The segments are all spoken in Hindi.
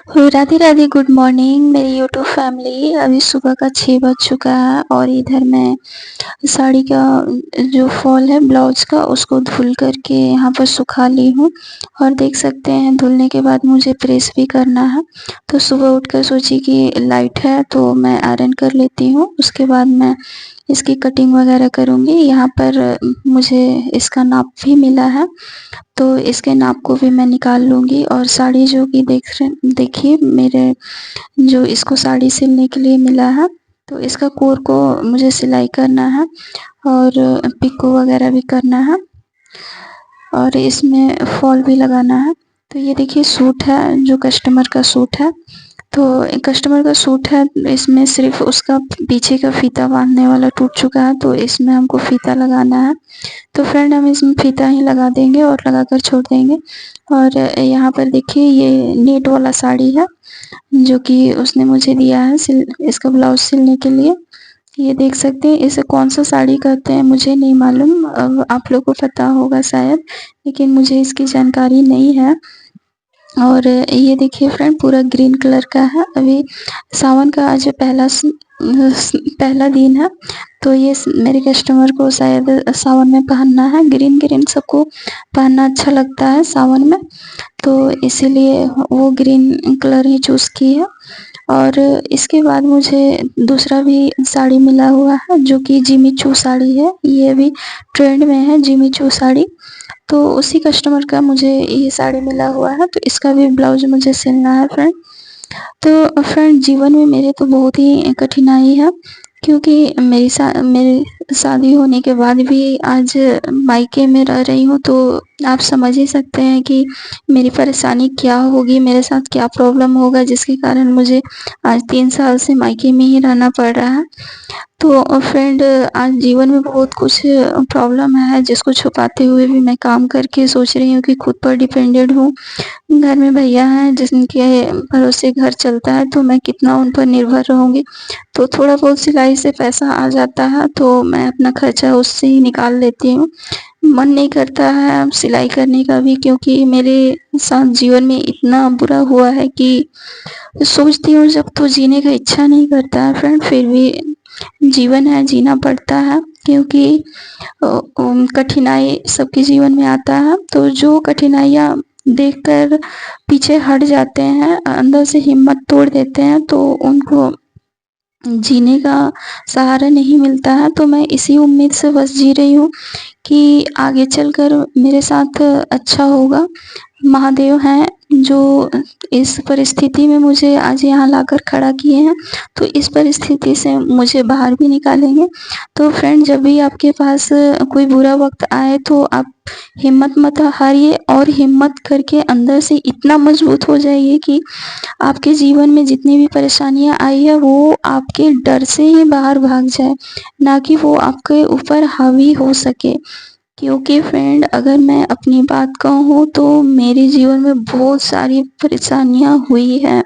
राधे राधे, गुड मॉर्निंग मेरी यूट्यूब फैमिली। अभी सुबह का 6 बज चुका है और इधर मैं साड़ी का जो फॉल है ब्लाउज का उसको धुल करके यहाँ पर सुखा ली हूँ। और देख सकते हैं धुलने के बाद मुझे प्रेस भी करना है। तो सुबह उठकर सोची कि लाइट है तो मैं आयरन कर लेती हूँ, उसके बाद मैं इसकी कटिंग वगैरह करूँगी। यहाँ पर मुझे इसका नाप भी मिला है तो इसके नाप को भी मैं निकाल लूँगी। और साड़ी जो कि देखिए मेरे जो इसको साड़ी सिलने के लिए मिला है, तो इसका कोर को मुझे सिलाई करना है और पिको वगैरह भी करना है और इसमें फॉल भी लगाना है। तो ये देखिए सूट है, जो कस्टमर का सूट है। तो कस्टमर का सूट है, इसमें सिर्फ उसका पीछे का फीता बांधने वाला टूट चुका है, तो इसमें हमको फीता लगाना है। तो फ्रेंड हम इसमें फीता ही लगा देंगे और लगाकर छोड़ देंगे। और यहाँ पर देखिए ये नेट वाला साड़ी है जो कि उसने मुझे दिया है इसका ब्लाउज सिलने के लिए। ये देख सकते हैं, इसे कौन सा साड़ी कहते हैं मुझे नहीं मालूम, आप लोग को पता होगा शायद, लेकिन मुझे इसकी जानकारी नहीं है। और ये देखिए फ्रेंड पूरा ग्रीन कलर का है। अभी सावन का आज पहला दिन है, तो ये मेरे कस्टमर को शायद सावन में पहनना है। ग्रीन ग्रीन सबको पहनना अच्छा लगता है सावन में, तो इसीलिए वो ग्रीन कलर ही चूज़ की है। और इसके बाद मुझे दूसरा भी साड़ी मिला हुआ है जो कि जिमी चू साड़ी है। ये अभी ट्रेंड में है जिमी चू साड़ी, तो उसी कस्टमर का मुझे ये साड़ी मिला हुआ है, तो इसका भी ब्लाउज मुझे सिलना है फ्रेंड। तो फ्रेंड जीवन में मेरे तो बहुत ही कठिनाई है, क्योंकि मेरी शादी होने के बाद भी आज मायके में रह रही हूँ, तो आप समझ ही सकते हैं कि मेरी परेशानी क्या होगी, मेरे साथ क्या प्रॉब्लम होगा जिसके कारण मुझे आज 3 साल से मायके में ही रहना पड़ रहा है। तो फ्रेंड आज जीवन में बहुत कुछ प्रॉब्लम है जिसको छुपाते हुए भी मैं काम करके सोच रही हूँ कि खुद पर डिपेंडेंट हूँ। घर में भैया हैं जिनके भरोसे घर चलता है, तो मैं कितना उन पर निर्भर रहूँगी। तो थोड़ा बहुत सिलाई से पैसा आ जाता है तो मैं अपना खर्चा उससे ही निकाल लेती हूँ। मन नहीं करता है अब सिलाई करने का भी, क्योंकि मेरे साथ जीवन में इतना बुरा हुआ है कि सोचती हूँ जब तो जीने का इच्छा नहीं करता है फ्रेंड, फिर भी जीवन है, जीना पड़ता है, क्योंकि कठिनाई सबके जीवन में आता है। तो जो कठिनाइयाँ देखकर पीछे हट जाते हैं, अंदर से हिम्मत तोड़ देते हैं, तो उनको जीने का सहारा नहीं मिलता है। तो मैं इसी उम्मीद से बस जी रही हूँ कि आगे चलकर मेरे साथ अच्छा होगा। महादेव हैं जो इस परिस्थिति में मुझे आज यहाँ लाकर खड़ा किए हैं, तो इस परिस्थिति से मुझे बाहर भी निकालेंगे। तो फ्रेंड जब भी आपके पास कोई बुरा वक़्त आए तो आप हिम्मत मत हारिए और हिम्मत करके अंदर से इतना मजबूत हो जाइए कि आपके जीवन में जितनी भी परेशानियाँ आई है वो आपके डर से ही बाहर भाग जाए, ना कि वो आपके ऊपर हावी हो सके। क्योंकि फ्रेंड अगर मैं अपनी बात कहूँ तो मेरे जीवन में बहुत सारी परेशानियाँ हुई हैं,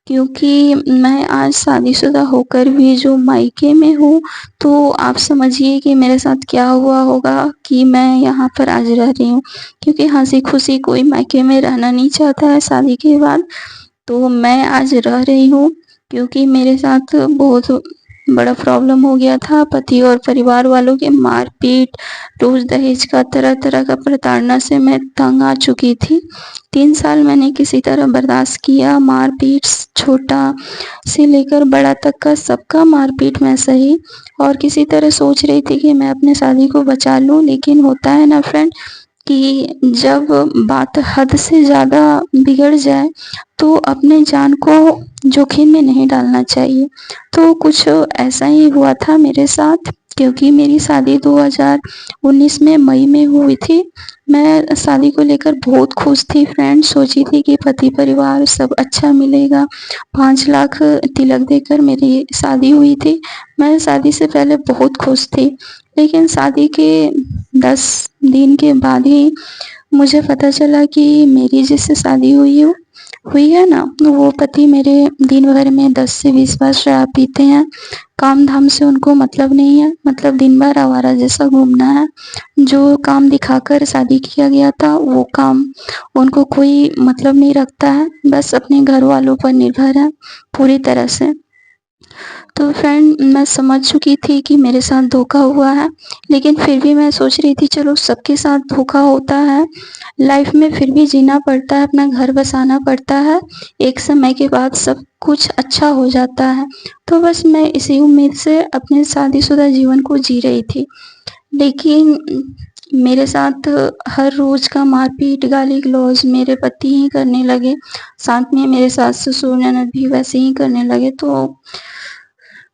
क्योंकि मैं आज शादीशुदा होकर भी जो मायके में हूँ, तो आप समझिए कि मेरे साथ क्या हुआ होगा कि मैं यहाँ पर आज रह रही हूँ। क्योंकि हँसी-खुशी कोई मायके में रहना नहीं चाहता है शादी के बाद, तो मैं आज रह रही हूँ क्योंकि मेरे साथ बहुत बड़ा प्रॉब्लम हो गया था। पति और परिवार वालों के मारपीट, रोज़ दहेज का तरह-तरह का प्रताड़ना से मैं तंग आ चुकी थी। 3 साल मैंने किसी तरह बर्दाश्त किया, मारपीट छोटा से लेकर बड़ा तक का सबका मारपीट मैं सही, और किसी तरह सोच रही थी कि मैं अपनी शादी को बचा लूँ। लेकिन होता है ना फ्रेंड कि जब बात हद से ज़्यादा बिगड़ जाए तो अपने जान को जोखिम में नहीं डालना चाहिए। तो कुछ ऐसा ही हुआ था मेरे साथ, क्योंकि मेरी शादी 2019 में मई में हुई थी। मैं शादी को लेकर बहुत खुश थी फ्रेंड, सोची थी कि पति परिवार सब अच्छा मिलेगा। 5 लाख तिलक देकर मेरी शादी हुई थी। मैं शादी से पहले बहुत खुश थी, लेकिन शादी के 10 दिन के बाद ही मुझे पता चला कि मेरी जिससे शादी हुई है हुई है ना, वो पति मेरे दिन भर में 10 से 20 बार शराब पीते हैं। काम-धाम से उनको मतलब नहीं है, मतलब दिन भर आवारा जैसा घूमना है। जो काम दिखाकर शादी किया गया था, वो काम उनको कोई मतलब नहीं रखता है, बस अपने घरवालों पर निर्भर है पूरी तरह से। तो फ्रेंड, मैं समझ चुकी थी कि मेरे साथ धोखा हुआ है, लेकिन फिर भी मैं सोच रही थी चलो सबके साथ धोखा होता है, लाइफ में फिर भी जीना पड़ता है, अपना घर बसाना पड़ता है, एक समय के बाद सब कुछ अच्छा हो जाता है। तो बस मैं इसी उम्मीद से अपने शादीशुदा जीवन को जी रही थी। लेकिन मेरे साथ हर रोज़ का मारपीट, गाली-गलौज मेरे पति ही करने लगे, साथ में मेरे सास-ससुर, ननद भी वैसे ही करने लगे। तो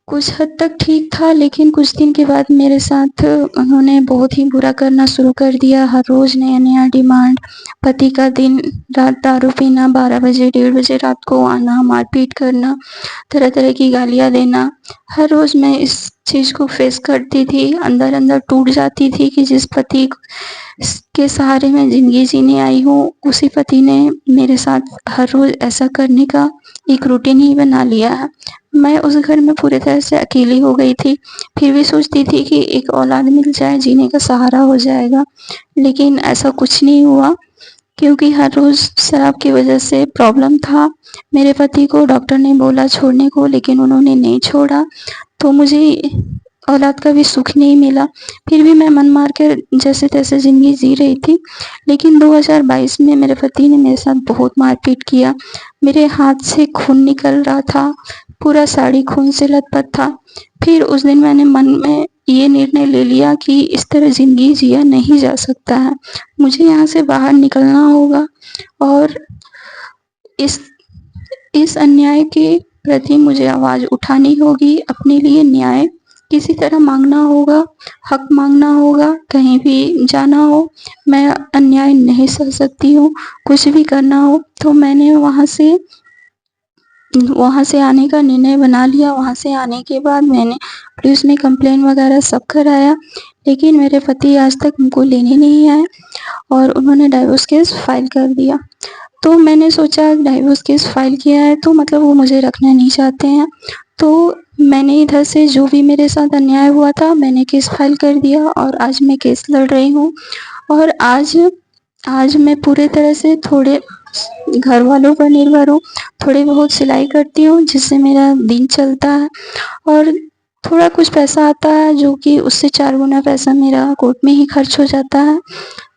कुछ हद तक ठीक था, लेकिन कुछ दिन के बाद मेरे साथ उन्होंने बहुत ही बुरा करना शुरू कर दिया। हर रोज़ नया-नया डिमांड, पति का दिन-रात दारू पीना, 12 बजे, 1:30 बजे रात को आना, मारपीट करना, तरह-तरह की गालियाँ देना। हर रोज़ मैं इस चीज़ को फेस करती थी, अंदर-अंदर टूट जाती थी कि जिस पति के सहारे मैं ज़िंदगी जीने आई हूँ, उसी पति ने मेरे साथ हर रोज़ ऐसा करने का एक रूटीन ही बना लिया है। मैं उस घर में पूरी तरह से अकेली हो गई थी, फिर भी सोचती थी कि एक औलाद मिल जाए, जीने का सहारा हो जाएगा, लेकिन ऐसा कुछ नहीं हुआ, क्योंकि हर रोज़ शराब की वजह से प्रॉब्लम था। मेरे पति को डॉक्टर ने बोला छोड़ने को, लेकिन उन्होंने नहीं छोड़ा, तो मुझे औलाद का भी सुख नहीं मिला। फिर भी मैं मन मार कर जैसे-तैसे ज़िंदगी जी रही थी, लेकिन 2022 में मेरे पति ने मेरे साथ बहुत मारपीट किया। मेरे हाथ से खून निकल रहा था, पूरा साड़ी खून से लथपथ था। फिर उस दिन मैंने मन में ये निर्णय ले लिया कि इस तरह ज़िंदगी जिया नहीं जा सकता है। मुझे यहाँ से बाहर निकलना होगा और इस इस अन्याय के प्रति मुझे आवाज़ उठानी होगी, अपने लिए न्याय किसी तरह माँगना होगा, हक माँगना होगा, कहीं भी जाना हो, मैं अन्याय नहीं सह सकती हूँ, कुछ भी करना हो। तो मैंने वहाँ से आने का निर्णय बना लिया। वहाँ से आने के बाद मैंने पुलिस में कंप्लेन वगैरह सब कराया, लेकिन मेरे पति आज तक हमको लेने नहीं आए और उन्होंने डाइवोर्स केस फाइल कर दिया। तो मैंने सोचा डाइवोर्स केस फाइल किया है तो मतलब वो मुझे रखना नहीं चाहते हैं। तो मैंने इधर से जो भी मेरे साथ अन्याय हुआ था, मैंने केस फाइल कर दिया और आज मैं केस लड़ रही हूँ। और आज मैं पूरे तरह से थोड़े घर वालों पर निर्भर हूँ, थोड़ी बहुत सिलाई करती हूँ जिससे मेरा दिन चलता है और थोड़ा कुछ पैसा आता है, जो कि उससे 4 गुना पैसा मेरा कोर्ट में ही खर्च हो जाता है।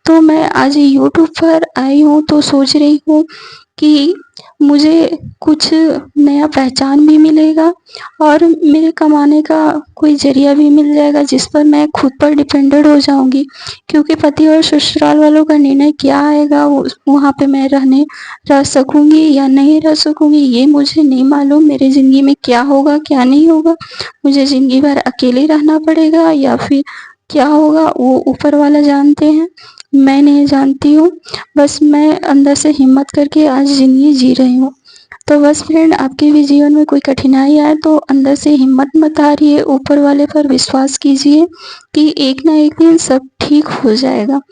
तो मैं आज यूट्यूब पर आई हूँ तो सोच रही हूँ कि मुझे कुछ नया पहचान भी मिलेगा और मेरे कमाने का कोई ज़रिया भी मिल जाएगा, जिस पर मैं खुद पर डिपेंडेंट हो जाऊँगी। क्योंकि पति और ससुराल वालों का निर्णय क्या आएगा, वो वहाँ पे मैं रह सकूँगी या नहीं रह सकूँगी, ये मुझे नहीं मालूम। मेरी ज़िंदगी में क्या होगा, क्या नहीं होगा, मुझे ज़िंदगी भर अकेले रहना पड़ेगा या फिर क्या होगा, वो ऊपर वाला जानते हैं, मैं नहीं जानती हूँ। बस मैं अंदर से हिम्मत करके आज ज़िंदगी जी रही हूँ। तो बस फ्रेंड, आपके भी जीवन में कोई कठिनाई आए तो अंदर से हिम्मत मत हारिए, ऊपर वाले पर विश्वास कीजिए कि एक ना एक दिन सब ठीक हो जाएगा।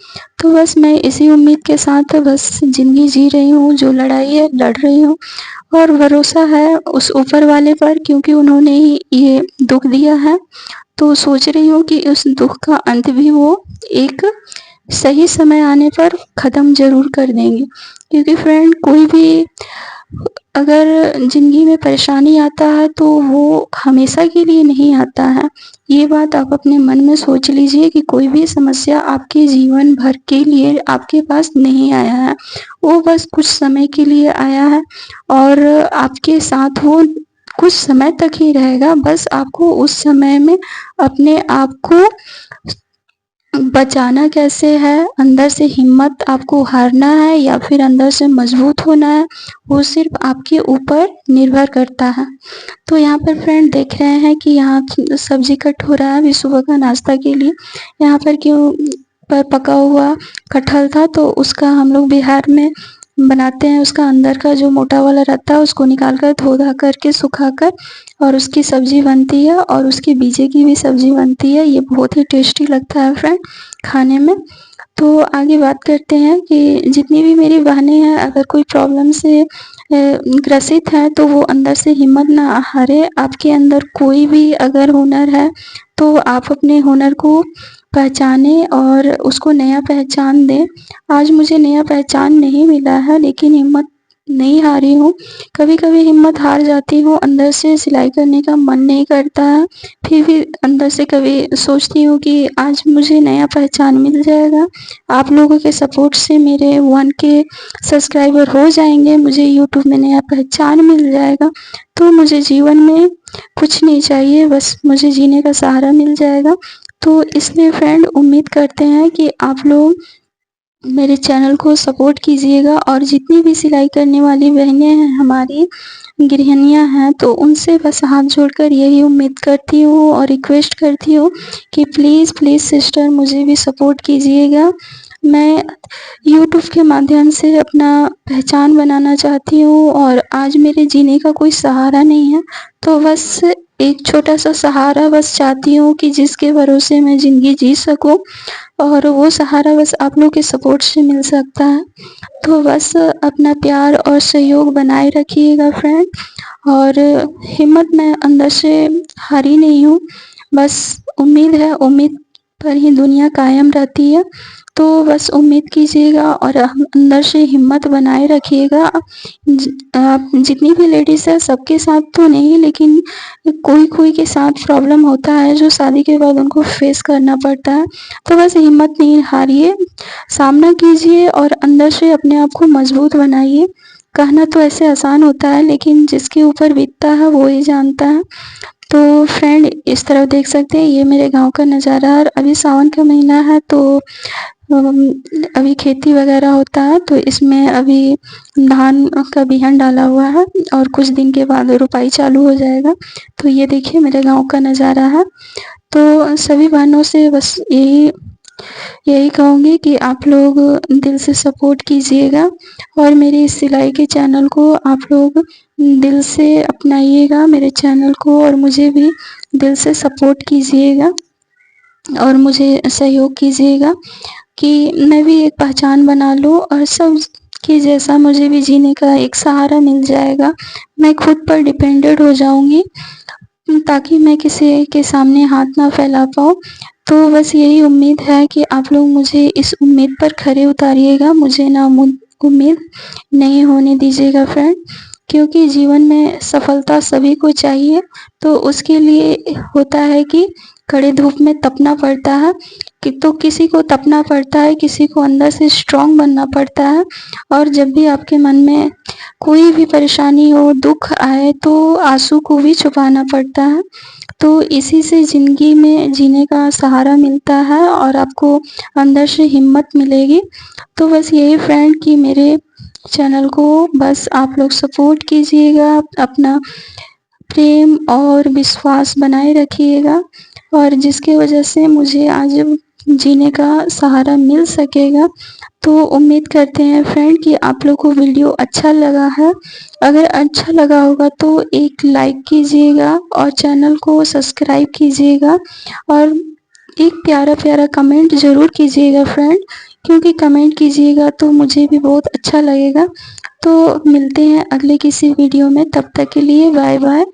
तो बस मैं इसी उम्मीद के साथ बस ज़िंदगी जी रही हूँ, जो लड़ाई है लड़ रही हूँ और भरोसा है उस ऊपर वाले पर, क्योंकि उन्होंने ही ये दुःख दिया है। तो सोच रही हूँ कि उस दुःख का अंत भी वो एक सही समय आने पर ख़त्म ज़रूर कर देंगे। क्योंकि फ्रेंड, कोई भी अगर ज़िंदगी में परेशानी आता है तो वो हमेशा के लिए नहीं आता है। ये बात आप अपने मन में सोच लीजिए कि कोई भी समस्या आपके जीवन भर के लिए आपके पास नहीं आया है। वो बस कुछ समय के लिए आया है और आपके साथ वो कुछ समय तक ही रहेगा। बस आपको उस समय में अपने आप को बचाना कैसे है, अंदर से हिम्मत आपको हारना है या फिर अंदर से मजबूत होना है, वो सिर्फ आपके ऊपर निर्भर करता है। तो यहाँ पर फ्रेंड देख रहे हैं कि यहाँ सब्जी कट हो रहा है अभी सुबह का नाश्ता के लिए। यहाँ पर क्यों पर पका हुआ कटहल था, तो उसका हम लोग बिहार में बनाते हैं, उसका अंदर का जो मोटा वाला रहता है उसको निकाल कर धो धा करके सुखा कर और उसकी सब्जी बनती है और उसके बीजे की भी सब्जी बनती है। ये बहुत ही टेस्टी लगता है फ्रेंड खाने में। तो आगे बात करते हैं कि जितनी भी मेरी बहनें हैं, अगर कोई प्रॉब्लम से ग्रसित हैं तो वो अंदर से हिम्मत ना हारे। आपके अंदर कोई भी अगर हुनर है तो आप अपने हुनर को पहचानें और उसको नया पहचान दें। आज मुझे नया पहचान नहीं मिला है लेकिन हिम्मत नहीं हारी हूँ। कभी-कभी हिम्मत हार जाती हूँ, अंदर से सिलाई करने का मन नहीं करता है, फिर भी अंदर से कभी सोचती हूँ कि आज मुझे नया पहचान मिल जाएगा। आप लोगों के सपोर्ट से मेरे 1K सब्सक्राइबर हो जाएँगे, मुझे यूट्यूब में नया पहचान मिल जाएगा, तो मुझे जीवन में कुछ नहीं चाहिए, बस मुझे जीने का सहारा मिल जाएगा। तो इसलिए फ्रेंड उम्मीद करते हैं कि आप लोग मेरे चैनल को सपोर्ट कीजिएगा और जितनी भी सिलाई करने वाली बहनें हैं हमारी गृहिणियाँ हैं तो उनसे बस हाथ जोड़कर यही उम्मीद करती हूँ और रिक्वेस्ट करती हूँ कि प्लीज़ सिस्टर मुझे भी सपोर्ट कीजिएगा। मैं यूट्यूब के माध्यम से अपना पहचान बनाना चाहती हूँ और आज मेरे जीने का कोई सहारा नहीं है, तो बस एक छोटा-सा सहारा बस चाहती हूँ कि जिसके भरोसे मैं ज़िंदगी जी सकूँ और वो सहारा बस आप लोग के सपोर्ट से मिल सकता है। तो बस अपना प्यार और सहयोग बनाए रखिएगा फ्रेंड और हिम्मत मैं अंदर से हारी नहीं हूँ, बस उम्मीद है, उम्मीद पर ही दुनिया कायम रहती है। तो बस उम्मीद कीजिएगा और अंदर से हिम्मत बनाए रखिएगा। आप जितनी भी लेडीज़ हैं सबके साथ तो नहीं लेकिन कोई-कोई के साथ प्रॉब्लम होता है जो शादी के बाद उनको फेस करना पड़ता है। तो बस हिम्मत नहीं हारिए, सामना कीजिए और अंदर से अपने आप को मज़बूत बनाइए। कहना तो ऐसे आसान होता है लेकिन जिसके ऊपर बीतता है वो ही जानता है। तो फ्रेंड इस तरफ देख सकते हैं ये मेरे गाँव का नज़ारा है और अभी सावन का महीना है तो अभी खेती वगैरह होता है तो इसमें अभी धान का बिहन डाला हुआ है और कुछ दिन के बाद रोपाई चालू हो जाएगा। तो ये देखिए मेरे गाँव का नज़ारा है। तो सभी बहनों से बस यही कहूँगी कि आप लोग दिल से सपोर्ट कीजिएगा और मेरे इस सिलाई के चैनल को आप लोग दिल से अपनाइएगा मेरे चैनल को और मुझे भी दिल से सपोर्ट कीजिएगा और मुझे सहयोग कीजिएगा कि मैं भी एक पहचान बना लूँ और सब के जैसा मुझे भी जीने का एक सहारा मिल जाएगा। मैं खुद पर डिपेंडेंट हो जाऊँगी ताकि मैं किसी के सामने हाथ ना फैला पाऊँ। तो बस यही उम्मीद है कि आप लोग मुझे इस उम्मीद पर खरे उतारिएगा, मुझे ना उम्मीद नहीं होने दीजिएगा फ्रेंड, क्योंकि जीवन में सफलता सभी को चाहिए, तो उसके लिए होता है कि कड़े धूप में तपना पड़ता है कि तो किसी को तपना पड़ता है, किसी को अंदर से स्ट्रॉन्ग बनना पड़ता है और जब भी आपके मन में कोई भी परेशानी हो, दुःख आए तो आँसू को भी छुपाना पड़ता है। तो इसी से ज़िंदगी में जीने का सहारा मिलता है और आपको अंदर से हिम्मत मिलेगी। तो बस यही फ्रेंड कि मेरे चैनल को बस आप लोग सपोर्ट कीजिएगा, अपना प्रेम और विश्वास बनाए रखिएगा और जिसकी वजह से मुझे आज जीने का सहारा मिल सकेगा। तो उम्मीद करते हैं फ्रेंड कि आप लोग को वीडियो अच्छा लगा है। अगर अच्छा लगा होगा तो एक लाइक कीजिएगा और चैनल को सब्सक्राइब कीजिएगा और एक प्यारा-प्यारा कमेंट ज़रूर कीजिएगा फ्रेंड, क्योंकि कमेंट कीजिएगा तो मुझे भी बहुत अच्छा लगेगा। तो मिलते हैं अगले किसी वीडियो में, तब तक के लिए बाय-बाय।